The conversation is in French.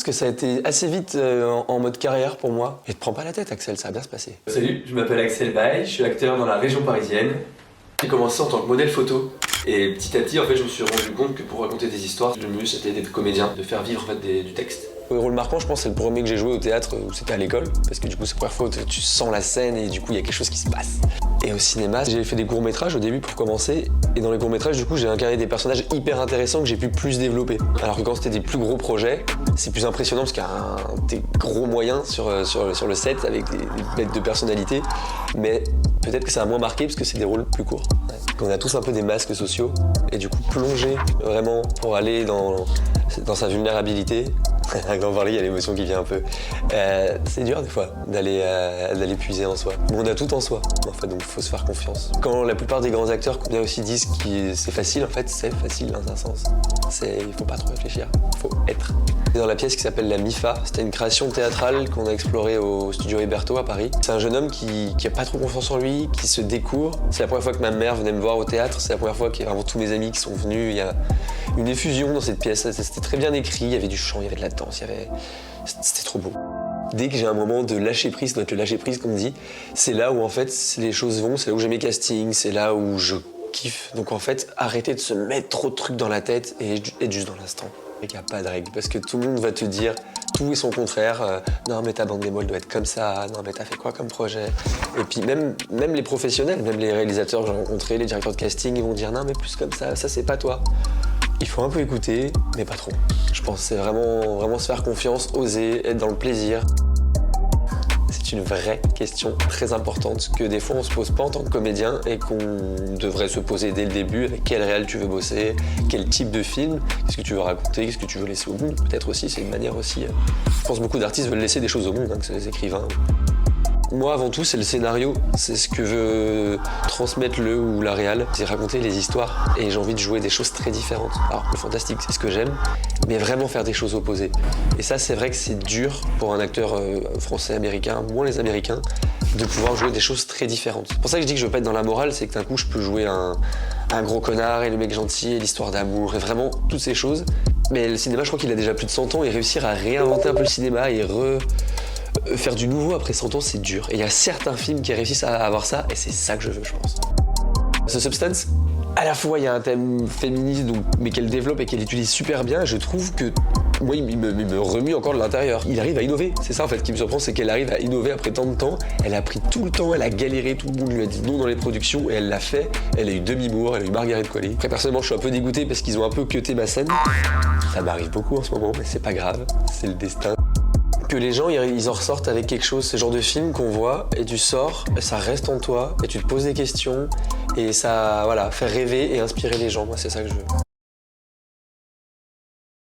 Parce que ça a été assez vite en mode carrière pour moi. Et te prends pas la tête, Axel, ça va bien se passer. Salut, je m'appelle Axel Baye, je suis acteur dans la région parisienne. J'ai commencé en tant que modèle photo. Et petit à petit, en fait, je me suis rendu compte que pour raconter des histoires, le mieux c'était d'être comédien, de faire vivre en fait, du texte. Le rôle marquant, je pense, c'est le premier que j'ai joué au théâtre, où c'était à l'école, parce que du coup, c'est la première fois où tu sens la scène et du coup, il y a quelque chose qui se passe. Et au cinéma, j'ai fait des courts-métrages au début pour commencer, et dans les courts-métrages, du coup, j'ai incarné des personnages hyper intéressants que j'ai pu plus développer. Alors que quand c'était des plus gros projets, c'est plus impressionnant parce qu'il y a des gros moyens sur le set avec des bêtes de personnalité, mais peut-être que ça a moins marqué parce que c'est des rôles plus courts. On a tous un peu des masques sociaux, et du coup, plonger vraiment pour aller dans sa vulnérabilité. Quand on parle, il y a l'émotion qui vient un peu. C'est dur des fois d'aller puiser en soi. Mais on a tout en soi, en fait, donc il faut se faire confiance. Quand la plupart des grands acteurs bien aussi disent que c'est facile, en fait, c'est facile dans un sens. Il faut pas trop réfléchir, il faut être. Dans la pièce qui s'appelle La MIFA, c'était une création théâtrale qu'on a explorée au studio Héberto à Paris. C'est un jeune homme qui a pas trop confiance en lui, qui se découvre. C'est la première fois que ma mère venait me voir au théâtre, c'est la première fois qu'il y a vraiment tous mes amis qui sont venus. Il y a une effusion dans cette pièce, c'était très bien écrit, il y avait du chant, il y avait de la danse, c'était trop beau. Dès que j'ai un moment de lâcher prise, le lâcher prise qu'on me dit, c'est là où en fait les choses vont, c'est là où j'ai mes castings, c'est là où je kiffe. Donc en fait, arrêtez de se mettre trop de trucs dans la tête et être juste dans l'instant. Il n'y a pas de règle, parce que tout le monde va te dire tout et son contraire. Non mais ta bande démo elle doit être comme ça, non mais t'as fait quoi comme projet? Et puis même les professionnels, même les réalisateurs que j'ai rencontrés, les directeurs de casting, ils vont dire non mais plus comme ça c'est pas toi. Il faut un peu écouter, mais pas trop. Je pense que c'est vraiment se faire confiance, oser, être dans le plaisir. C'est une vraie question très importante que des fois on se pose pas en tant que comédien et qu'on devrait se poser dès le début avec quel réel tu veux bosser, quel type de film, qu'est-ce que tu veux raconter, qu'est-ce que tu veux laisser au monde. Peut-être aussi, c'est une manière aussi. Je pense que beaucoup d'artistes veulent laisser des choses au monde, que c'est les écrivains. Moi, avant tout, c'est le scénario, c'est ce que veut transmettre le ou la réal, c'est raconter les histoires. Et j'ai envie de jouer des choses très différentes. Alors, le fantastique, c'est ce que j'aime, mais vraiment faire des choses opposées. Et ça, c'est vrai que c'est dur pour un acteur français, américain, moins les Américains, de pouvoir jouer des choses très différentes. C'est pour ça que je dis que je veux pas être dans la morale, c'est que d'un coup, je peux jouer un gros connard et le mec gentil et l'histoire d'amour et vraiment toutes ces choses. Mais le cinéma, je crois qu'il a déjà plus de 100 ans et réussir à réinventer un peu le cinéma et faire du nouveau après 100 ans, c'est dur. Et il y a certains films qui réussissent à avoir ça, et c'est ça que je veux, je pense. The Substance, à la fois, il y a un thème féministe, mais qu'elle développe et qu'elle utilise super bien. Je trouve que, moi, il me remue encore de l'intérieur. Il arrive à innover. C'est ça, en fait, qui me surprend, c'est qu'elle arrive à innover après tant de temps. Elle a pris tout le temps, elle a galéré, tout le monde lui a dit non dans les productions, et elle l'a fait. Elle a eu Demi-Moore, elle a eu Margaret Qualley. Après, personnellement, je suis un peu dégoûté parce qu'ils ont un peu cuté ma scène. Ça m'arrive beaucoup en ce moment, mais c'est pas grave, c'est le destin. Que les gens ils en ressortent avec quelque chose, ce genre de film qu'on voit et tu sors, et ça reste en toi et tu te poses des questions et ça fait rêver et inspirer les gens. Moi c'est ça que je veux.